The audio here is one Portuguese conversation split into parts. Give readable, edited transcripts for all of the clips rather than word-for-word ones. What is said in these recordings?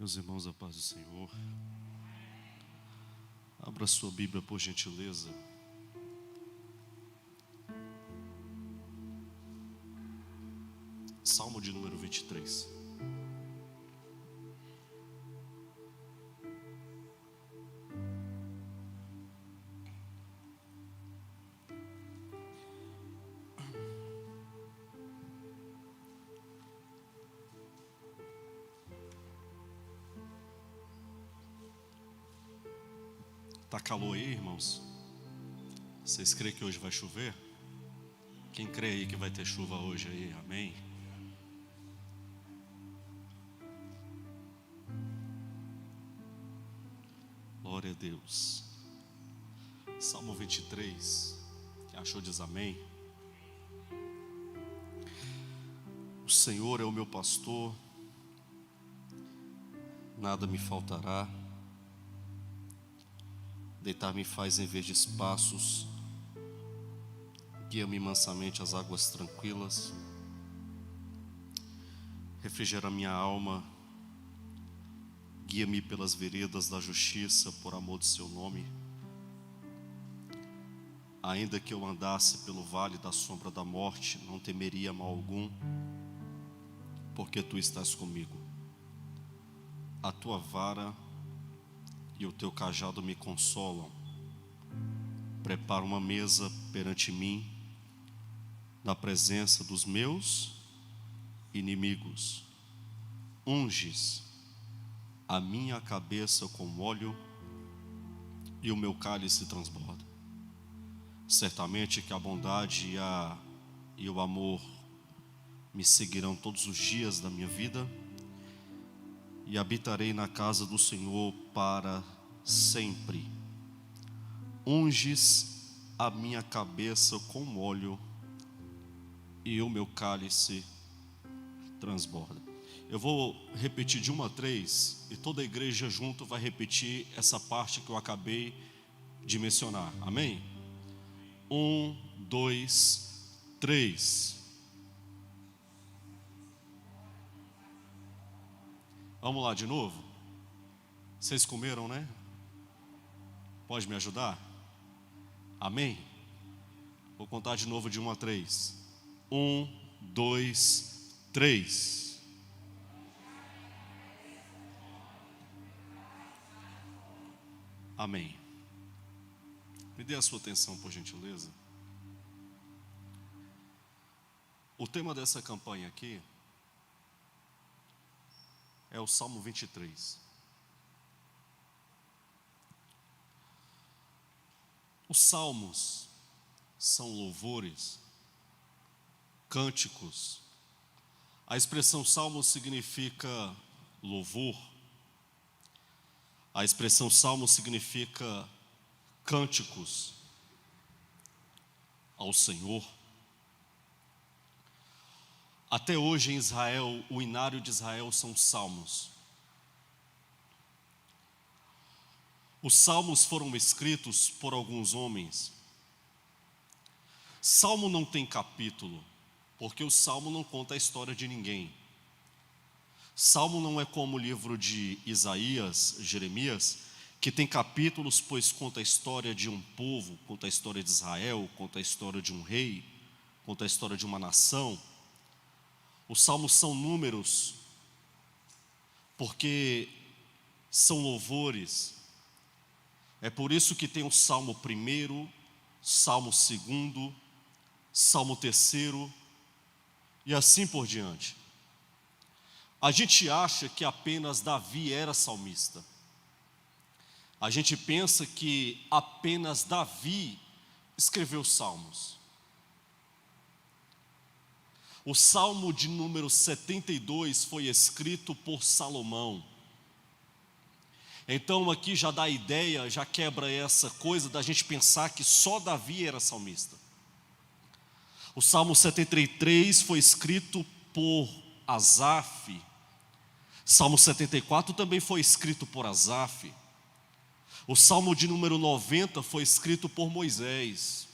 Meus irmãos, a paz do Senhor. Abra sua Bíblia, por gentileza. Salmo de número 23. Está calor aí, irmãos? Vocês creem que hoje vai chover? Quem crê aí que vai ter chuva hoje aí? Amém? Glória a Deus. Salmo 23. Quem achou diz amém. O Senhor é o meu pastor, nada me faltará. Deitar-me faz em verdes passos, guia-me mansamente às águas tranquilas, refrigera minha alma, guia-me pelas veredas da justiça, por amor de seu nome. Ainda que eu andasse pelo vale da sombra da morte, não temeria mal algum, porque tu estás comigo. A tua vara e o teu cajado me consolam. Prepara uma mesa perante mim, na presença dos meus inimigos. Unges a minha cabeça com óleo, e o meu cálice transborda. Certamente que a bondade e o amor me seguirão todos os dias da minha vida, e habitarei na casa do Senhor para sempre. Unges a minha cabeça com óleo, e o meu cálice transborda. Eu vou repetir de 1 a 3, e toda a igreja junto vai repetir essa parte que eu acabei de mencionar. Amém? 1, 2, 3. Vamos lá de novo? Vocês comeram, né? Pode me ajudar? Amém? Vou contar de novo de 1 a 3. 1, 2, 3. Amém. Me dê a sua atenção, por gentileza. O tema dessa campanha aqui é o Salmo 23. Os salmos são louvores, cânticos. A expressão salmo significa louvor. A expressão salmo significa cânticos ao Senhor. Até hoje em Israel, o inário de Israel são salmos. Os salmos foram escritos por alguns homens. Salmo não tem capítulo, porque o salmo não conta a história de ninguém. Salmo não é como o livro de Isaías, Jeremias, que tem capítulos, pois conta a história de um povo, conta a história de Israel, conta a história de um rei, conta a história de uma nação. Os salmos são números, porque são louvores. É por isso que tem o Salmo 1, Salmo 2, Salmo 3 e assim por diante. A gente acha que apenas Davi era salmista. A gente pensa que apenas Davi escreveu salmos. O Salmo de número 72 foi escrito por Salomão. Então aqui já dá a ideia, já quebra essa coisa da gente pensar que só Davi era salmista. O Salmo 73 foi escrito por Asaf. Salmo 74 também foi escrito por Asaf. O Salmo de número 90 foi escrito por Moisés.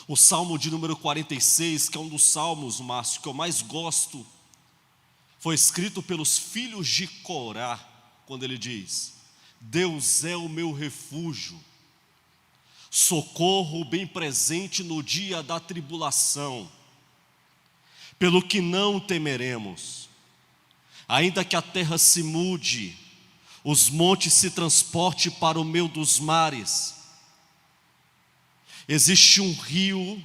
O Salmo de número 46, que é um dos salmos, Márcio, que eu mais gosto, foi escrito pelos filhos de Corá, quando ele diz: Deus é o meu refúgio, socorro bem presente no dia da tribulação, pelo que não temeremos, ainda que a terra se mude, os montes se transportem para o meio dos mares. Existe um rio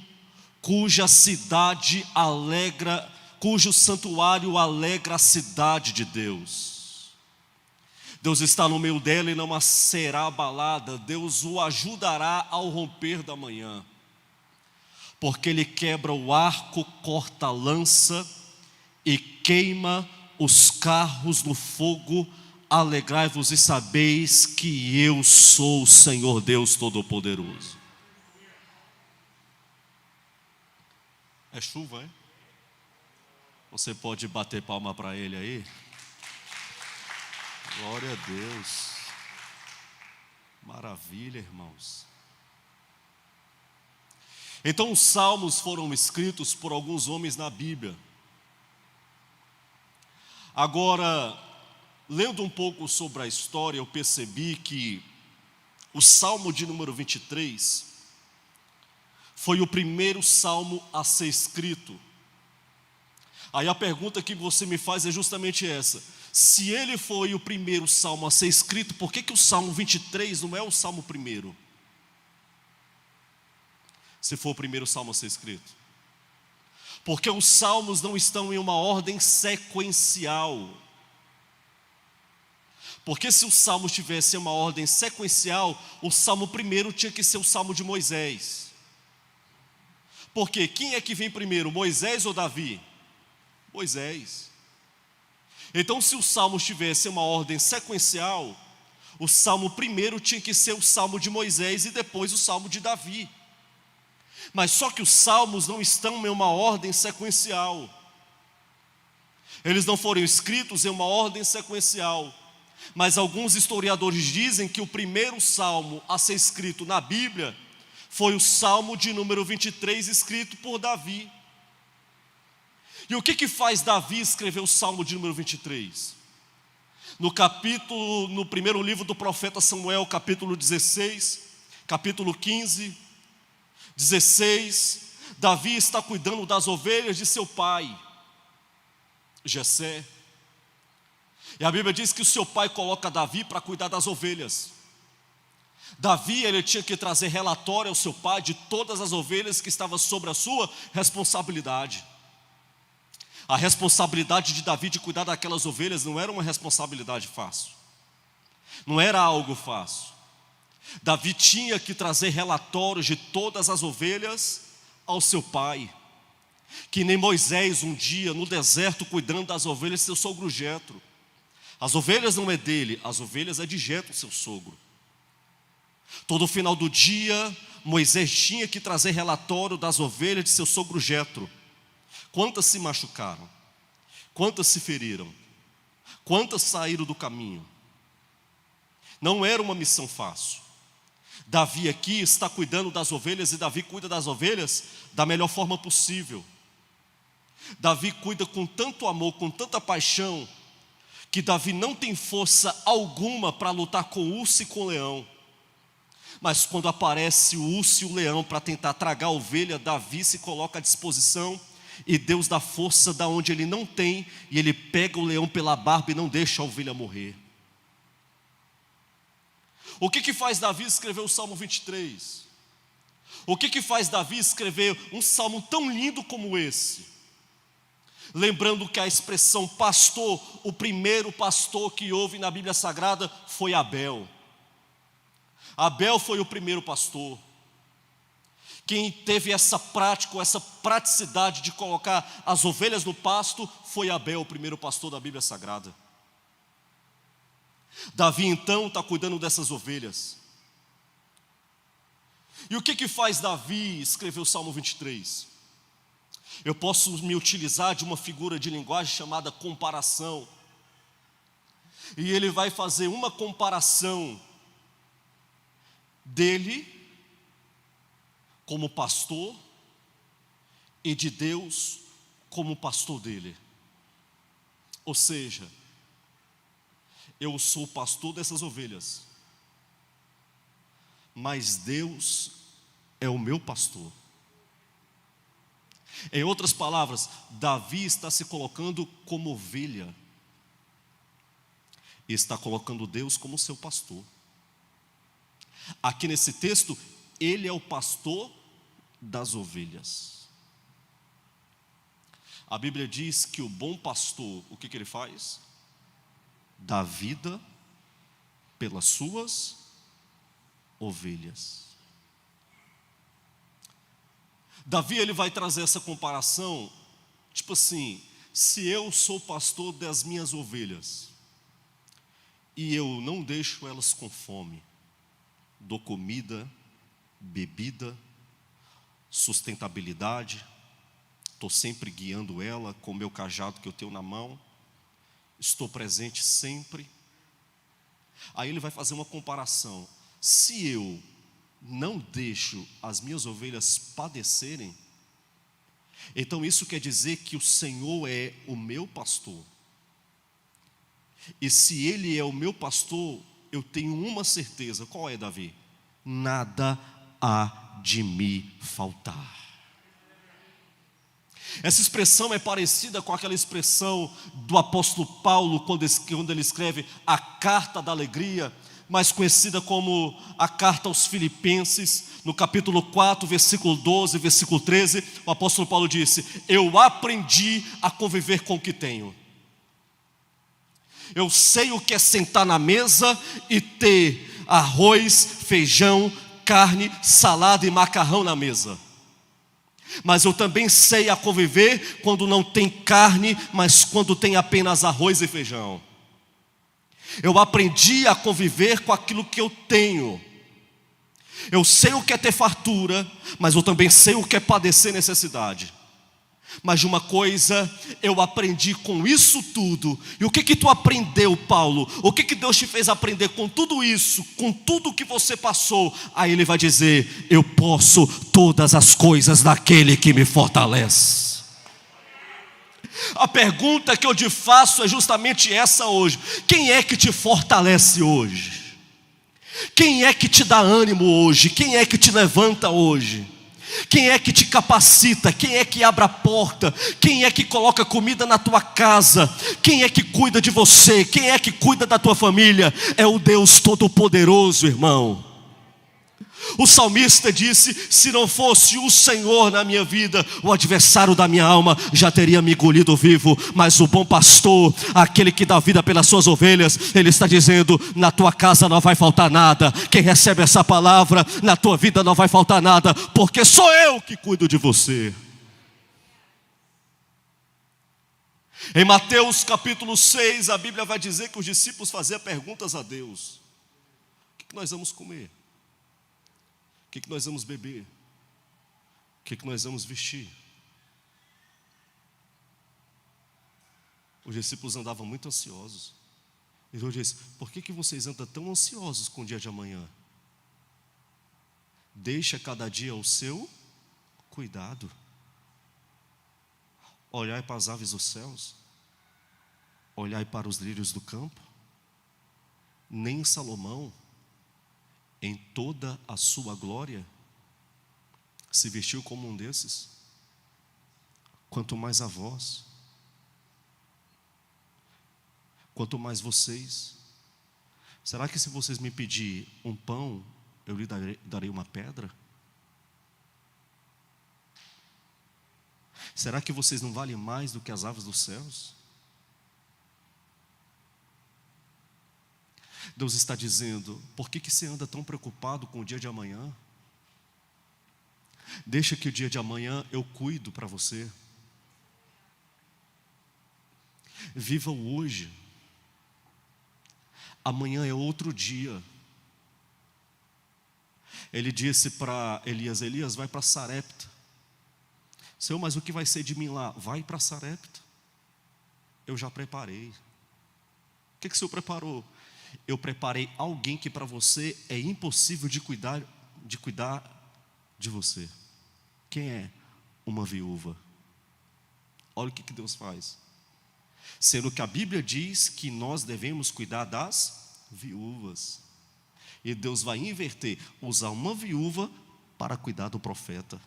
cuja cidade alegra, cujo santuário alegra a cidade de Deus. Deus está no meio dela e não será abalada. Deus o ajudará ao romper da manhã, porque ele quebra o arco, corta a lança e queima os carros no fogo. Alegrai-vos e sabeis que eu sou o Senhor Deus Todo-Poderoso. É chuva, hein? Você pode bater palma para ele aí? Glória a Deus. Maravilha, irmãos. Então os salmos foram escritos por alguns homens na Bíblia. Agora, lendo um pouco sobre a história, eu percebi que o Salmo de número 23 foi o primeiro salmo a ser escrito. Aí a pergunta que você me faz é justamente essa: se ele foi o primeiro salmo a ser escrito, por que o Salmo 23 não é o salmo primeiro? Se for o primeiro salmo a ser escrito, porque os salmos não estão em uma ordem sequencial. Porque se os salmos tivessem uma ordem sequencial, o salmo primeiro tinha que ser o salmo de Moisés. Porque quem é que vem primeiro, Moisés ou Davi? Moisés. Então, se os salmos tivessem uma ordem sequencial, o salmo primeiro tinha que ser o salmo de Moisés e depois o salmo de Davi. Mas só que os salmos não estão em uma ordem sequencial. Eles não foram escritos em uma ordem sequencial. Mas alguns historiadores dizem que o primeiro salmo a ser escrito na Bíblia foi o Salmo de número 23, escrito por Davi. E o que faz Davi escrever o Salmo de número 23? No primeiro livro do profeta Samuel, capítulo 16, capítulo 15, 16, Davi está cuidando das ovelhas de seu pai, Jessé. E a Bíblia diz que o seu pai coloca Davi para cuidar das ovelhas. Davi, ele tinha que trazer relatório ao seu pai de todas as ovelhas que estavam sobre a sua responsabilidade. A responsabilidade de Davi de cuidar daquelas ovelhas não era uma responsabilidade fácil. Não era algo fácil. Davi tinha que trazer relatórios de todas as ovelhas ao seu pai. Que nem Moisés um dia no deserto cuidando das ovelhas de seu sogro Jetro. As ovelhas não é dele, as ovelhas é de Jetro, seu sogro. Todo final do dia, Moisés tinha que trazer relatório das ovelhas de seu sogro Jetro. Quantas se machucaram? Quantas se feriram? Quantas saíram do caminho? Não era uma missão fácil. Davi aqui está cuidando das ovelhas, e Davi cuida das ovelhas da melhor forma possível. Davi cuida com tanto amor, com tanta paixão, que Davi não tem força alguma para lutar com o urso e com o leão. Mas quando aparece o urso e o leão para tentar tragar a ovelha, Davi se coloca à disposição, e Deus dá força da onde ele não tem, e ele pega o leão pela barba e não deixa a ovelha morrer. O que faz Davi escrever o Salmo 23? O que faz Davi escrever um salmo tão lindo como esse? Lembrando que a expressão pastor, o primeiro pastor que houve na Bíblia Sagrada foi Abel. Abel foi o primeiro pastor. Quem teve essa prática, essa praticidade de colocar as ovelhas no pasto foi Abel, o primeiro pastor da Bíblia Sagrada. Davi então está cuidando dessas ovelhas. E o que faz Davi escrever o Salmo 23? Eu posso me utilizar de uma figura de linguagem chamada comparação. E ele vai fazer uma comparação dele como pastor e de Deus como pastor dele. Ou seja, eu sou o pastor dessas ovelhas, mas Deus é o meu pastor. Em outras palavras, Davi está se colocando como ovelha e está colocando Deus como seu pastor. Aqui nesse texto, ele é o pastor das ovelhas. A Bíblia diz que o bom pastor, o que ele faz? Dá vida pelas suas ovelhas. Davi, ele vai trazer essa comparação, tipo assim, se eu sou pastor das minhas ovelhas, e eu não deixo elas com fome, dou comida, bebida, sustentabilidade, estou sempre guiando ela com o meu cajado que eu tenho na mão, estou presente sempre. Aí ele vai fazer uma comparação. Se eu não deixo as minhas ovelhas padecerem, então isso quer dizer que o Senhor é o meu pastor. E se Ele é o meu pastor, eu tenho uma certeza. Qual é, Davi? Nada há de me faltar. Essa expressão é parecida com aquela expressão do apóstolo Paulo, quando ele escreve a carta da alegria, mais conhecida como a carta aos Filipenses, no capítulo 4, versículo 12, versículo 13, o apóstolo Paulo disse: eu aprendi a conviver com o que tenho. Eu sei o que é sentar na mesa e ter arroz, feijão, carne, salada e macarrão na mesa. Mas eu também sei a conviver quando não tem carne, mas quando tem apenas arroz e feijão. Eu aprendi a conviver com aquilo que eu tenho. Eu sei o que é ter fartura, mas eu também sei o que é padecer necessidade. Mas de uma coisa eu aprendi com isso tudo. E o que tu aprendeu, Paulo? O que Deus te fez aprender com tudo isso, com tudo que você passou? Aí ele vai dizer: eu posso todas as coisas naquele que me fortalece. A pergunta que eu te faço é justamente essa hoje: quem é que te fortalece hoje? Quem é que te dá ânimo hoje? Quem é que te levanta hoje? Quem é que te capacita? Quem é que abre a porta? Quem é que coloca comida na tua casa? Quem é que cuida de você? Quem é que cuida da tua família? É o Deus Todo-Poderoso, irmão. O salmista disse: se não fosse o Senhor na minha vida, o adversário da minha alma já teria me engolido vivo. Mas o bom pastor, aquele que dá vida pelas suas ovelhas, ele está dizendo: na tua casa não vai faltar nada. Quem recebe essa palavra, na tua vida não vai faltar nada, porque sou eu que cuido de você. Em Mateus capítulo 6, a Bíblia vai dizer que os discípulos faziam perguntas a Deus: o que nós vamos comer? O que nós vamos beber? O que nós vamos vestir? Os discípulos andavam muito ansiosos. E Deus disse: por que vocês andam tão ansiosos com o dia de amanhã? Deixa cada dia o seu cuidado. Olhai para as aves dos céus, olhai para os lírios do campo. Nem Salomão, em toda a sua glória, se vestiu como um desses. Quanto mais a vós, quanto mais vocês. Será que se vocês me pedirem um pão, eu lhe darei uma pedra? Será que vocês não valem mais do que as aves dos céus? Deus está dizendo: por que você anda tão preocupado com o dia de amanhã? Deixa que o dia de amanhã eu cuido para você. Viva o hoje. Amanhã é outro dia. Ele disse para Elias: Elias, vai para Sarepta. Senhor, mas o que vai ser de mim lá? Vai para Sarepta. Eu já preparei. O que o Senhor preparou? Eu preparei alguém que para você é impossível de cuidar de você. Quem é? Uma viúva. Olha o que Deus faz. sendo que a Bíblia diz que nós devemos cuidar das viúvas. E Deus vai inverter, usar uma viúva para cuidar do profeta.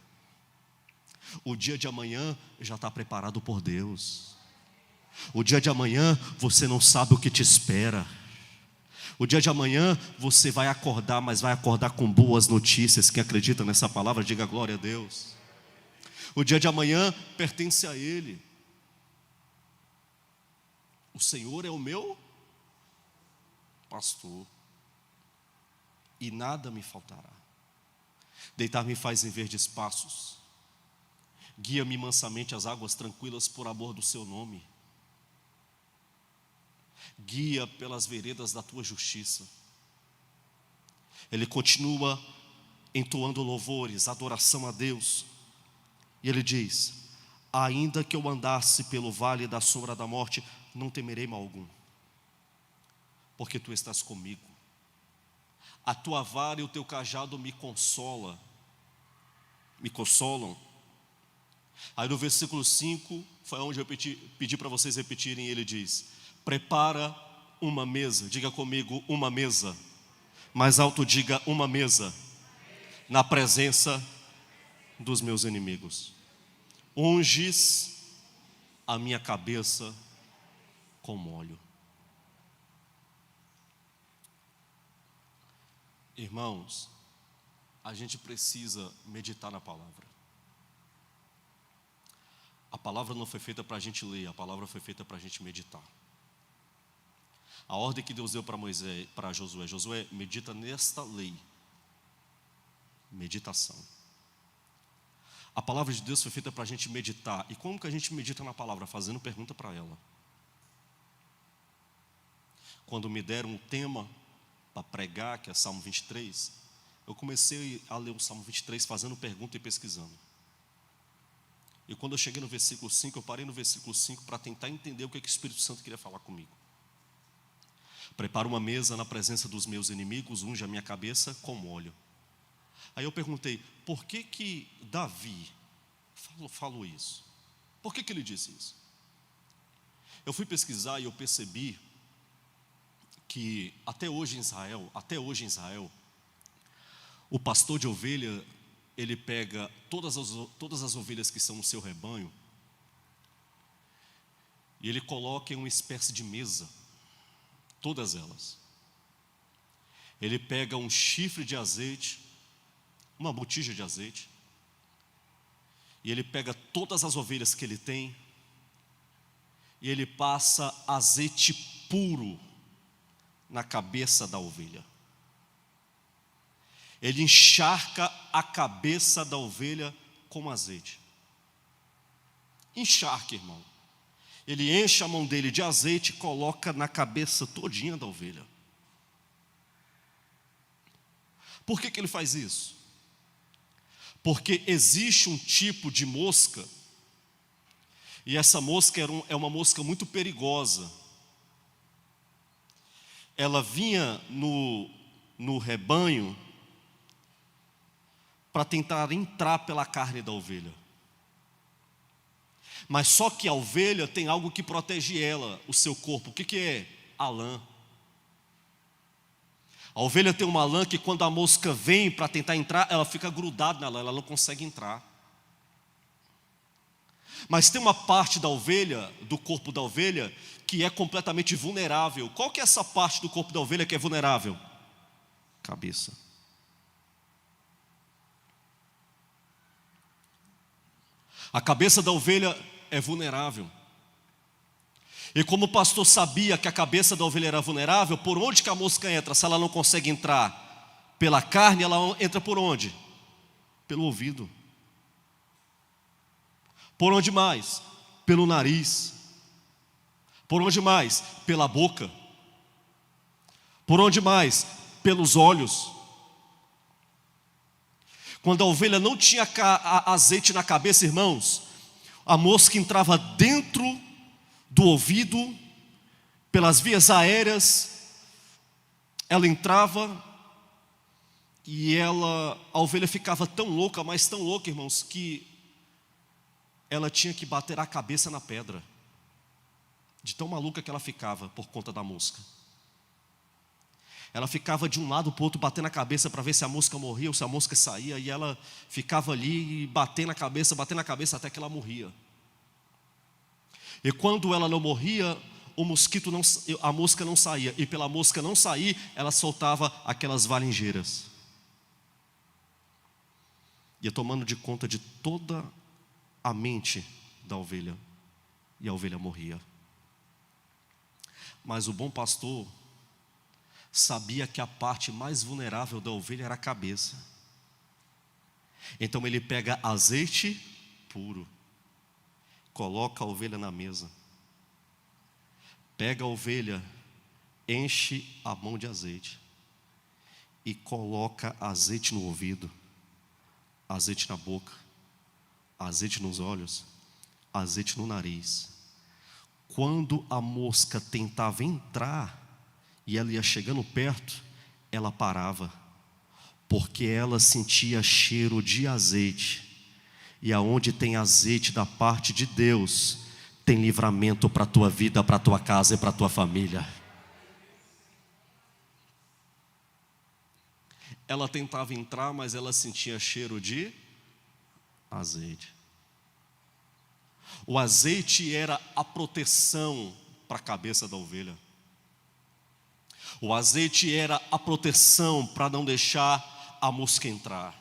O dia de amanhã já está preparado por Deus. O dia de amanhã você não sabe o que te espera. O dia de amanhã você vai acordar, mas vai acordar com boas notícias. Quem acredita nessa palavra, diga glória a Deus. O dia de amanhã pertence a Ele. O Senhor é o meu pastor, e nada me faltará. Deitar-me faz em verdes passos, guia-me mansamente às águas tranquilas por amor do seu nome. Guia pelas veredas da tua justiça. Ele continua entoando louvores, adoração a Deus. E ele diz: ainda que eu andasse pelo vale da sombra da morte, não temerei mal algum, porque tu estás comigo. A tua vara e o teu cajado me consolam. Aí no versículo 5, foi onde eu pedi para vocês repetirem, ele diz: prepara uma mesa, diga comigo, uma mesa. Mais alto, diga, uma mesa, na presença dos meus inimigos. Unges a minha cabeça com óleo. Irmãos, a gente precisa meditar na palavra. A palavra não foi feita para a gente ler, a palavra foi feita para a gente meditar. A ordem que Deus deu para Josué: Josué, medita nesta lei. Meditação. A palavra de Deus foi feita para a gente meditar. E como que a gente medita na palavra? Fazendo pergunta para ela. Quando me deram um tema para pregar, que é Salmo 23, eu comecei a ler o Salmo 23 fazendo pergunta e pesquisando. E quando eu cheguei no versículo 5, eu parei no versículo 5 para tentar entender o que o Espírito Santo queria falar comigo. Prepara uma mesa na presença dos meus inimigos, unge a minha cabeça com óleo. Aí eu perguntei, por que Davi falou isso? Por que ele disse isso? Eu fui pesquisar e eu percebi que até hoje em Israel, o pastor de ovelha, ele pega todas as ovelhas que são no seu rebanho e ele coloca em uma espécie de mesa, todas elas. Ele pega um chifre de azeite, uma botija de azeite, e ele pega todas as ovelhas que ele tem e ele passa azeite puro na cabeça da ovelha. Ele encharca a cabeça da ovelha com azeite. Encharca, irmão. Ele enche a mão dele de azeite e coloca na cabeça todinha da ovelha. Por que ele faz isso? Porque existe um tipo de mosca, e essa mosca é uma mosca muito perigosa. Ela vinha no rebanho para tentar entrar pela carne da ovelha. Mas só que a ovelha tem algo que protege ela, o seu corpo. O que é? A lã. A ovelha tem uma lã que quando a mosca vem para tentar entrar, ela fica grudada na lã, ela não consegue entrar. Mas tem uma parte da ovelha, do corpo da ovelha, que é completamente vulnerável. Qual que é essa parte do corpo da ovelha que é vulnerável? Cabeça. A cabeça da ovelha é vulnerável. E como o pastor sabia que a cabeça da ovelha era vulnerável, por onde que a mosca entra? Se ela não consegue entrar pela carne, ela entra por onde? Pelo ouvido. Por onde mais? Pelo nariz. Por onde mais? Pela boca. Por onde mais? Pelos olhos. Quando a ovelha não tinha azeite na cabeça, irmãos, a mosca entrava dentro do ouvido, pelas vias aéreas, ela entrava e a ovelha ficava tão louca, mas tão louca, irmãos, que ela tinha que bater a cabeça na pedra. de tão maluca que ela ficava por conta da mosca. Ela ficava de um lado para o outro, batendo a cabeça para ver se a mosca morria ou se a mosca saía, e ela ficava ali batendo a cabeça, até que ela morria. E quando ela não morria, a mosca não saía, e pela mosca não sair, ela soltava aquelas varinjeiras. Ia tomando de conta de toda a mente da ovelha, e a ovelha morria. Mas o bom pastor sabia que a parte mais vulnerável da ovelha era a cabeça. Então ele pega azeite puro, coloca a ovelha na mesa, pega a ovelha, enche a mão de azeite e coloca azeite no ouvido, azeite na boca, azeite nos olhos, azeite no nariz. Quando a mosca tentava entrar e ela ia chegando perto, ela parava, porque ela sentia cheiro de azeite. E aonde tem azeite da parte de Deus, tem livramento para a tua vida, para a tua casa e para a tua família. Ela tentava entrar, mas ela sentia cheiro de azeite. O azeite era a proteção para a cabeça da ovelha. O azeite era a proteção para não deixar a mosca entrar.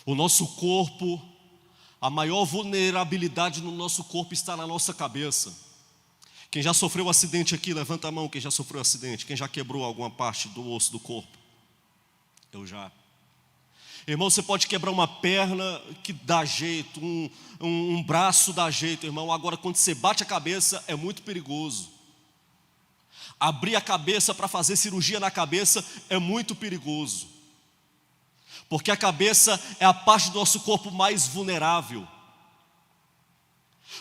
O nosso corpo, a maior vulnerabilidade no nosso corpo está na nossa cabeça. Quem já sofreu um acidente aqui, levanta a mão. Quem já sofreu um acidente? Quem já quebrou alguma parte do osso do corpo? Eu já. Irmão, você pode quebrar uma perna que dá jeito, um braço dá jeito, irmão. Agora, quando você bate a cabeça, é muito perigoso. Abrir a cabeça para fazer cirurgia na cabeça é muito perigoso. Porque a cabeça é a parte do nosso corpo mais vulnerável.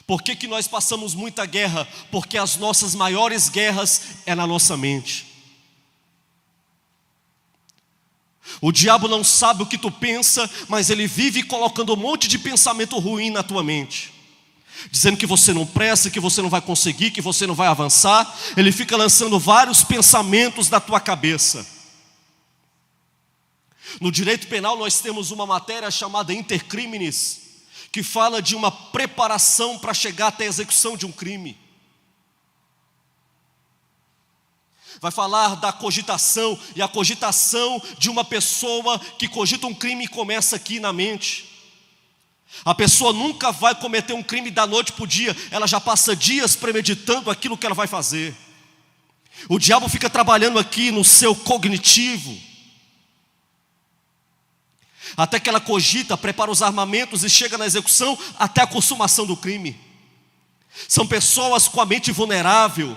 Por que nós passamos muita guerra? Porque as nossas maiores guerras é na nossa mente. O diabo não sabe o que tu pensa, mas ele vive colocando um monte de pensamento ruim na tua mente, dizendo que você não presta, que você não vai conseguir, que você não vai avançar. Ele fica lançando vários pensamentos na tua cabeça. No direito penal nós temos uma matéria chamada intercrimes, que fala de uma preparação para chegar até a execução de um crime. Vai falar da cogitação, e a cogitação de uma pessoa que cogita um crime começa aqui na mente. A pessoa nunca vai cometer um crime da noite para o dia, ela já passa dias premeditando aquilo que ela vai fazer. O diabo fica trabalhando aqui no seu cognitivo, até que ela cogita, prepara os armamentos e chega na execução até a consumação do crime. São pessoas com a mente vulnerável.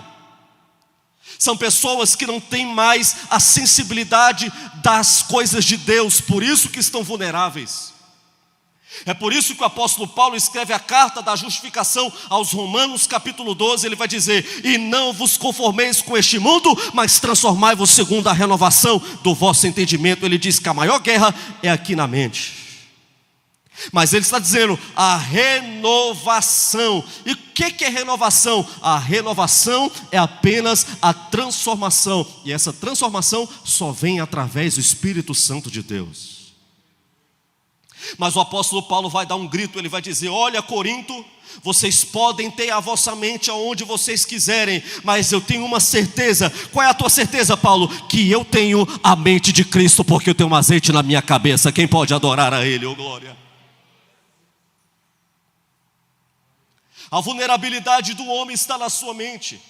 São pessoas que não têm mais a sensibilidade das coisas de Deus, por isso que estão vulneráveis. É por isso que o apóstolo Paulo escreve a carta da justificação aos Romanos, capítulo 12, ele vai dizer: e não vos conformeis com este mundo, mas transformai-vos segundo a renovação do vosso entendimento. Ele diz que a maior guerra é aqui na mente. Mas ele está dizendo a renovação. E o que é renovação? A renovação é apenas a transformação. E essa transformação só vem através do Espírito Santo de Deus. Mas o apóstolo Paulo vai dar um grito. Ele vai dizer: olha, Corinto, vocês podem ter a vossa mente aonde vocês quiserem, mas eu tenho uma certeza. Qual é a tua certeza, Paulo? Que eu tenho a mente de Cristo, porque eu tenho um azeite na minha cabeça. Quem pode adorar a Ele? Oh glória. A vulnerabilidade do homem está na sua mente.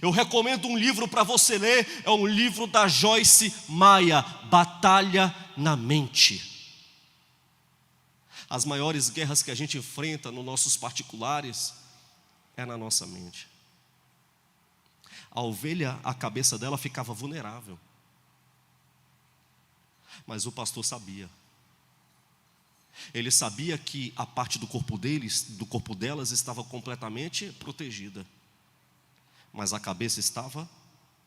Eu recomendo um livro para você ler, é um livro da Joyce Meyer, Batalha na Mente. As maiores guerras que a gente enfrenta nos nossos particulares é na nossa mente. A ovelha, a cabeça dela ficava vulnerável, mas o pastor sabia. Ele sabia que a parte do corpo delas estava completamente protegida, mas a cabeça estava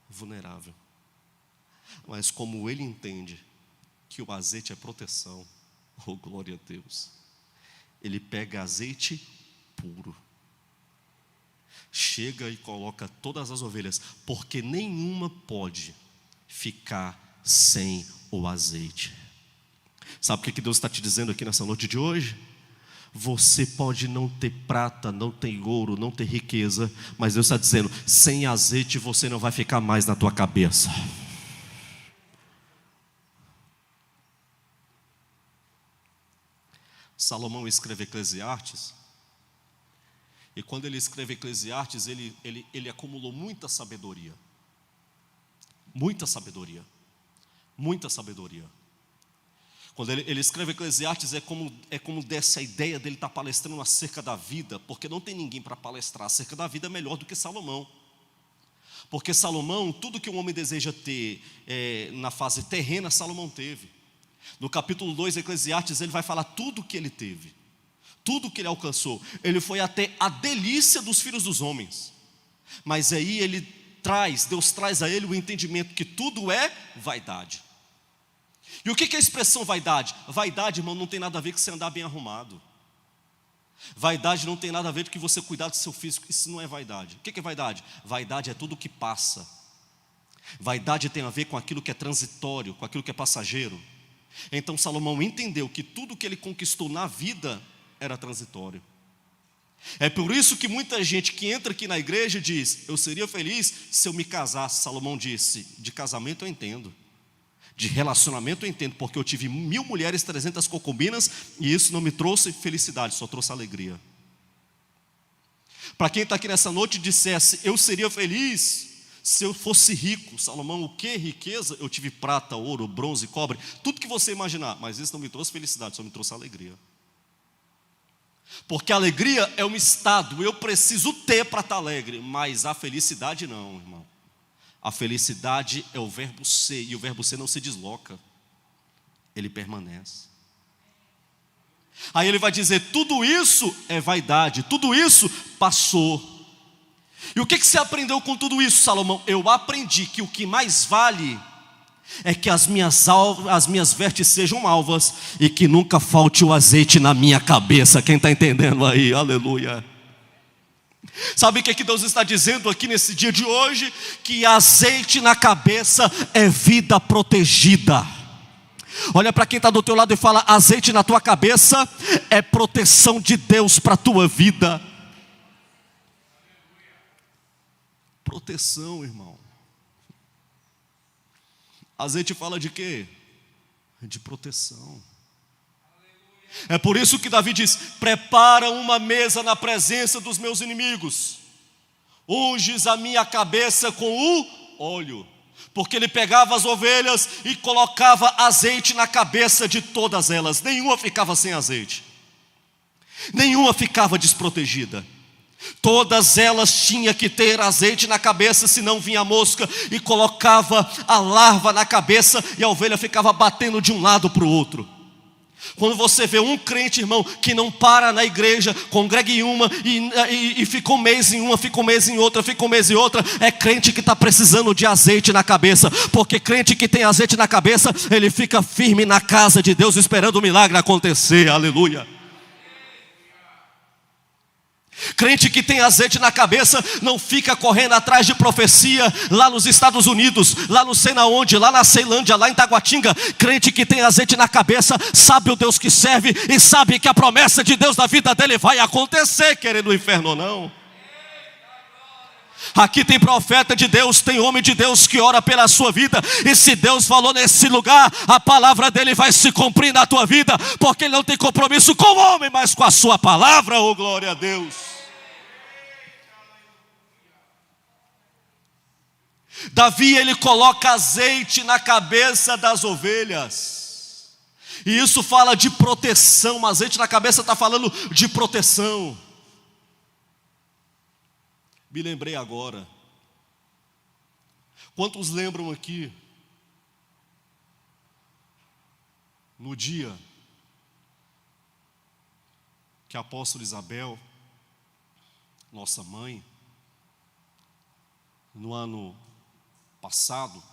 vulnerável. Mas como ele entende que o azeite é proteção, oh glória a Deus, ele pega azeite puro. Chega e coloca todas as ovelhas, porque nenhuma pode ficar sem o azeite. Sabe o que Deus está te dizendo aqui nessa noite de hoje? Você pode não ter prata, não ter ouro, não ter riqueza, mas Deus está dizendo, sem azeite você não vai ficar mais na tua cabeça. Salomão escreve Eclesiastes, e quando ele escreve Eclesiastes, ele acumulou muita sabedoria. Muita sabedoria. Muita sabedoria. Quando ele escreve Eclesiastes, é como dessa ideia dele estar palestrando acerca da vida, porque não tem ninguém para palestrar acerca da vida melhor do que Salomão. Porque Salomão, tudo que um homem deseja ter na fase terrena, Salomão teve. No capítulo 2 de Eclesiastes, ele vai falar tudo o que ele teve, tudo o que ele alcançou. Ele foi até a delícia dos filhos dos homens. Mas aí Deus traz a ele o entendimento que tudo é vaidade. E o que é a expressão vaidade? Vaidade, irmão, não tem nada a ver com você andar bem arrumado. Vaidade não tem nada a ver com você cuidar do seu físico. Isso não é vaidade. O que é vaidade? Vaidade é tudo o que passa. Vaidade tem a ver com aquilo que é transitório, com aquilo que é passageiro. Então Salomão entendeu que tudo que ele conquistou na vida era transitório. É por isso que muita gente que entra aqui na igreja diz, eu seria feliz se eu me casasse. Salomão disse, de casamento eu entendo, de relacionamento eu entendo, porque eu tive 1000 mulheres, 300 concubinas, e isso não me trouxe felicidade, só trouxe alegria. Para quem está aqui nessa noite e dissesse, eu seria feliz se eu fosse rico. Salomão, o que? Riqueza? Eu tive prata, ouro, bronze, cobre, tudo que você imaginar, mas isso não me trouxe felicidade, só me trouxe alegria. Porque a alegria é um estado, eu preciso ter para estar alegre, mas a felicidade não, irmão. A felicidade é o verbo ser, e o verbo ser não se desloca, ele permanece. Aí ele vai dizer, tudo isso é vaidade, tudo isso passou. E o que você aprendeu com tudo isso, Salomão? Eu aprendi que o que mais vale é que as minhas vestes sejam alvas e que nunca falte o azeite na minha cabeça. Quem está entendendo aí? Aleluia. Sabe o que Deus está dizendo aqui nesse dia de hoje? Que azeite na cabeça é vida protegida. Olha para quem está do teu lado e fala, azeite na tua cabeça é proteção de Deus para a tua vida. Proteção, irmão. Azeite fala de quê? De proteção. É por isso que Davi diz, prepara uma mesa na presença dos meus inimigos, unges a minha cabeça com o óleo. Porque ele pegava as ovelhas e colocava azeite na cabeça de todas elas, nenhuma ficava sem azeite, nenhuma ficava desprotegida. Todas elas tinham que ter azeite na cabeça, senão vinha a mosca e colocava a larva na cabeça e a ovelha ficava batendo de um lado para o outro. Quando você vê um crente, irmão, que não para na igreja, congrega em uma e fica um mês em uma, fica um mês em outra, fica um mês em outra, é crente que está precisando de azeite na cabeça. Porque crente que tem azeite na cabeça, ele fica firme na casa de Deus, esperando o milagre acontecer, aleluia. Crente que tem azeite na cabeça não fica correndo atrás de profecia lá nos Estados Unidos, lá não sei na onde, lá na Ceilândia, lá em Taguatinga. Crente que tem azeite na cabeça sabe o Deus que serve e sabe que a promessa de Deus na vida dele vai acontecer, querendo o inferno ou não. Aqui tem profeta de Deus, tem homem de Deus que ora pela sua vida. E se Deus falou nesse lugar, a palavra dele vai se cumprir na tua vida. Porque ele não tem compromisso com o homem, mas com a sua palavra, oh glória a Deus. Davi, ele coloca azeite na cabeça das ovelhas. E isso fala de proteção. Azeite na cabeça está falando de proteção. Me lembrei agora. Quantos lembram aqui? No dia que a apóstola Isabel, nossa mãe, no ano passado,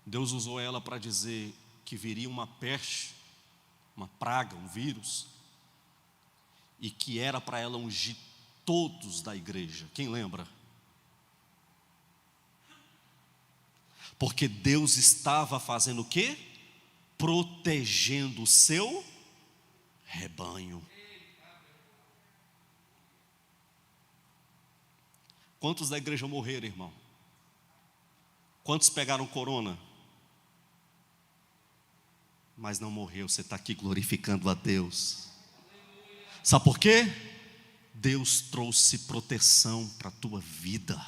Deus usou ela para dizer que viria uma peste, uma praga, um vírus, e que era para ela ungir todos da igreja. Quem lembra? Porque Deus estava fazendo o quê? Protegendo o seu rebanho. Quantos da igreja morreram, irmão? Quantos pegaram corona? Mas não morreu, você está aqui glorificando a Deus. Sabe por quê? Deus trouxe proteção para a tua vida.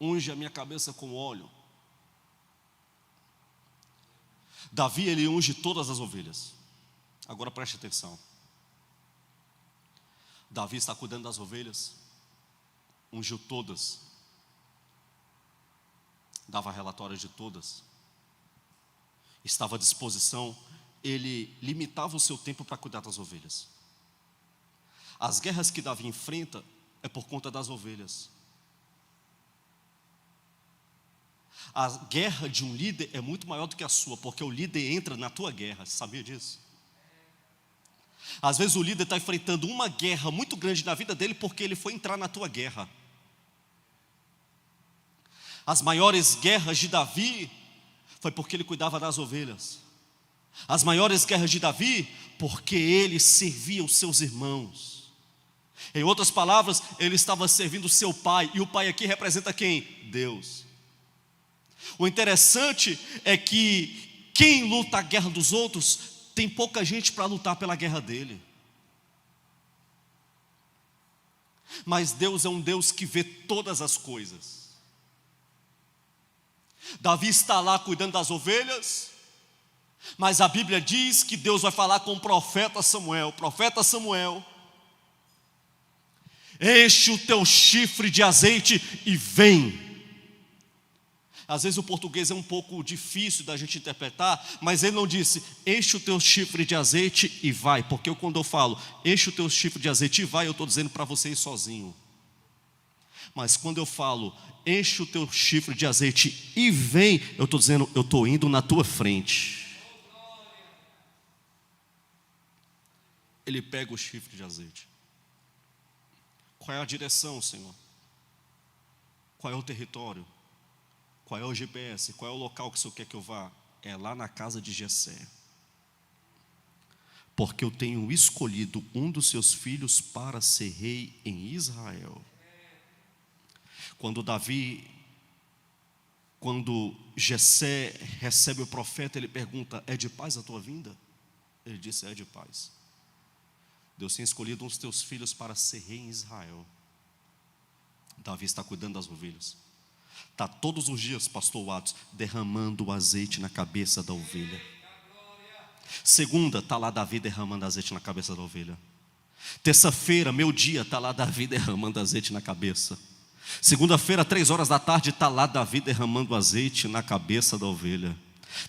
Unge a minha cabeça com óleo. Davi, ele unge todas as ovelhas. Agora preste atenção. Davi está cuidando das ovelhas, ungiu todas, dava relatórios de todas, estava à disposição, ele limitava o seu tempo para cuidar das ovelhas. As guerras que Davi enfrenta é por conta das ovelhas. A guerra de um líder é muito maior do que a sua, porque o líder entra na tua guerra, você sabia disso? Às vezes o líder está enfrentando uma guerra muito grande na vida dele, porque ele foi entrar na tua guerra. As maiores guerras de Davi foi porque ele cuidava das ovelhas. As maiores guerras de Davi, porque ele servia os seus irmãos. Em outras palavras, ele estava servindo o seu pai, e o pai aqui representa quem? Deus. O interessante é que quem luta a guerra dos outros, tem pouca gente para lutar pela guerra dele. Mas Deus é um Deus que vê todas as coisas. Davi está lá cuidando das ovelhas, mas a Bíblia diz que Deus vai falar com o profeta Samuel. Profeta Samuel, enche o teu chifre de azeite e vem. Às vezes o português é um pouco difícil da gente interpretar, mas ele não disse, enche o teu chifre de azeite e vai. Porque quando eu falo, enche o teu chifre de azeite e vai, eu estou dizendo para você ir sozinho. Mas quando eu falo, enche o teu chifre de azeite e vem, eu estou dizendo, eu estou indo na tua frente. Ele pega o chifre de azeite. Qual é a direção, Senhor? Qual é o território? Qual é o GPS? Qual é o local que o Senhor quer que eu vá? É lá na casa de Jessé. Porque eu tenho escolhido um dos seus filhos para ser rei em Israel. Quando Jessé recebe o profeta, ele pergunta, é de paz a tua vinda? Ele disse, é de paz. Deus tem escolhido um dos teus filhos para ser rei em Israel. Davi está cuidando das ovelhas. Está todos os dias, pastor Watts, derramando o azeite na cabeça da ovelha. Segunda, está lá Davi derramando azeite na cabeça da ovelha. Terça-feira, meu dia, está lá Davi derramando azeite na cabeça. Segunda-feira, 3 horas da tarde, está lá Davi derramando azeite na cabeça da ovelha.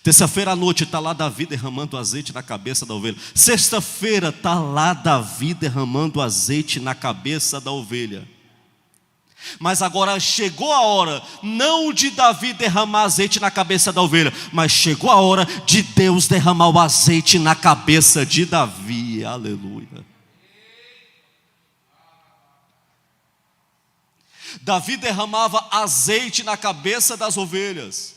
Terça-feira à noite, está lá Davi derramando azeite na cabeça da ovelha. Sexta-feira, está lá Davi derramando azeite na cabeça da ovelha. Mas agora chegou a hora, não de Davi derramar azeite na cabeça da ovelha, mas chegou a hora de Deus derramar o azeite na cabeça de Davi. Aleluia. Davi derramava azeite na cabeça das ovelhas,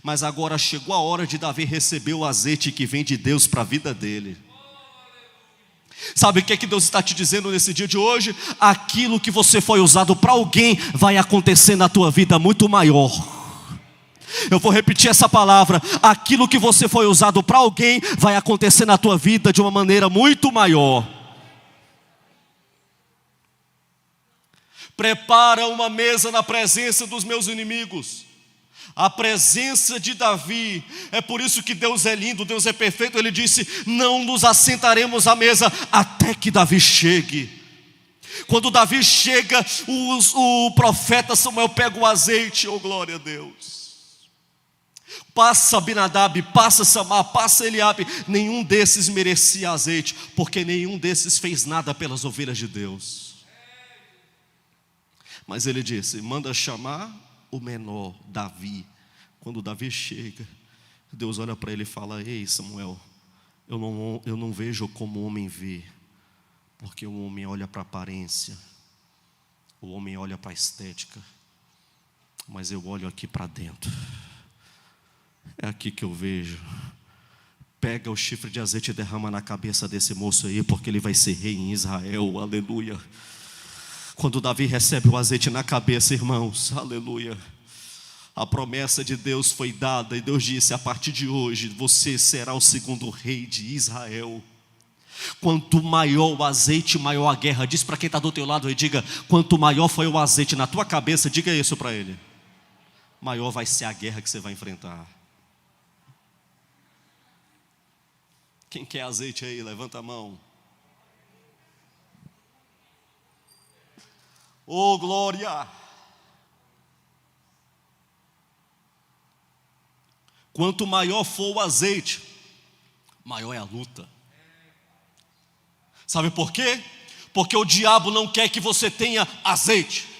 mas agora chegou a hora de Davi receber o azeite que vem de Deus para a vida dele. Sabe o que é que Deus está te dizendo nesse dia de hoje? Aquilo que você foi usado para alguém vai acontecer na tua vida muito maior. Eu vou repetir essa palavra. Aquilo que você foi usado para alguém vai acontecer na tua vida de uma maneira muito maior. Prepara uma mesa na presença dos meus inimigos. A presença de Davi, é por isso que Deus é lindo, Deus é perfeito. Ele disse, não nos assentaremos à mesa até que Davi chegue. Quando Davi chega, o profeta Samuel pega o azeite, oh glória a Deus. Passa Abinadab, passa Samar, passa Eliabe. Nenhum desses merecia azeite, porque nenhum desses fez nada pelas ovelhas de Deus. Mas ele disse, manda chamar o menor, Davi. Quando Davi chega, Deus olha para ele e fala, ei Samuel, Eu não vejo como o homem vê, porque o homem olha para a aparência, o homem olha para a estética, mas eu olho aqui para dentro. É aqui que eu vejo. Pega o chifre de azeite e derrama na cabeça desse moço aí, porque ele vai ser rei em Israel, aleluia. Quando Davi recebe o azeite na cabeça, irmãos, aleluia, a promessa de Deus foi dada, e Deus disse: a partir de hoje, você será o segundo rei de Israel. Quanto maior o azeite, maior a guerra. Diz para quem está do teu lado e diga: quanto maior foi o azeite na tua cabeça, diga isso para ele, maior vai ser a guerra que você vai enfrentar. Quem quer azeite aí, levanta a mão. Oh, glória! Quanto maior for o azeite, maior é a luta. Sabe por quê? Porque o diabo não quer que você tenha azeite.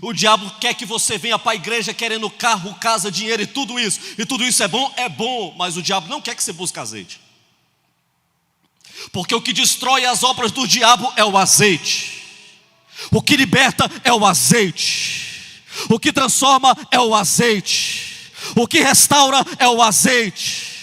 O diabo quer que você venha para a igreja querendo carro, casa, dinheiro e tudo isso. E tudo isso é bom, mas o diabo não quer que você busque azeite. Porque o que destrói as obras do diabo é o azeite. O que liberta é o azeite. O que transforma é o azeite. O que restaura é o azeite.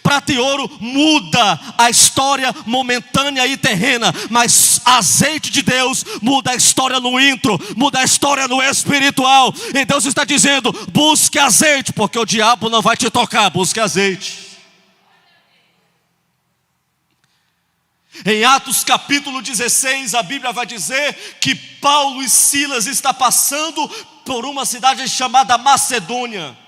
Prata e ouro muda a história momentânea e terrena, mas azeite de Deus muda a história no intro, muda a história no espiritual. E Deus está dizendo: busque azeite, porque o diabo não vai te tocar, busque azeite. Em Atos capítulo 16, a Bíblia vai dizer que Paulo e Silas estão passando por uma cidade chamada Macedônia.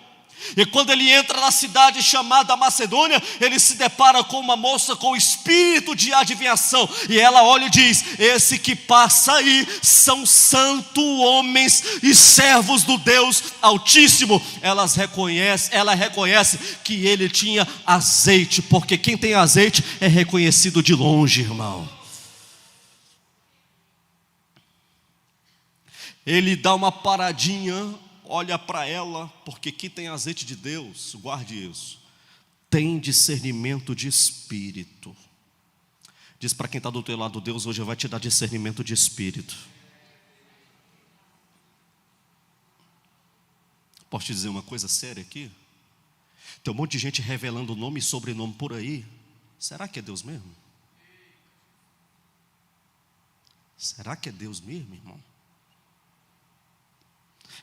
E quando ele entra na cidade chamada Macedônia, ele se depara com uma moça com espírito de adivinhação. E ela olha e diz: esse que passa aí são santos homens e servos do Deus Altíssimo. Ela reconhece que ele tinha azeite, porque quem tem azeite é reconhecido de longe, irmão. Ele dá uma paradinha, olha para ela, porque quem tem azeite de Deus, guarde isso, tem discernimento de espírito. Diz para quem está do teu lado: Deus hoje vai te dar discernimento de espírito. Posso te dizer uma coisa séria aqui? Tem um monte de gente revelando nome e sobrenome por aí. Será que é Deus mesmo? Será que é Deus mesmo, irmão?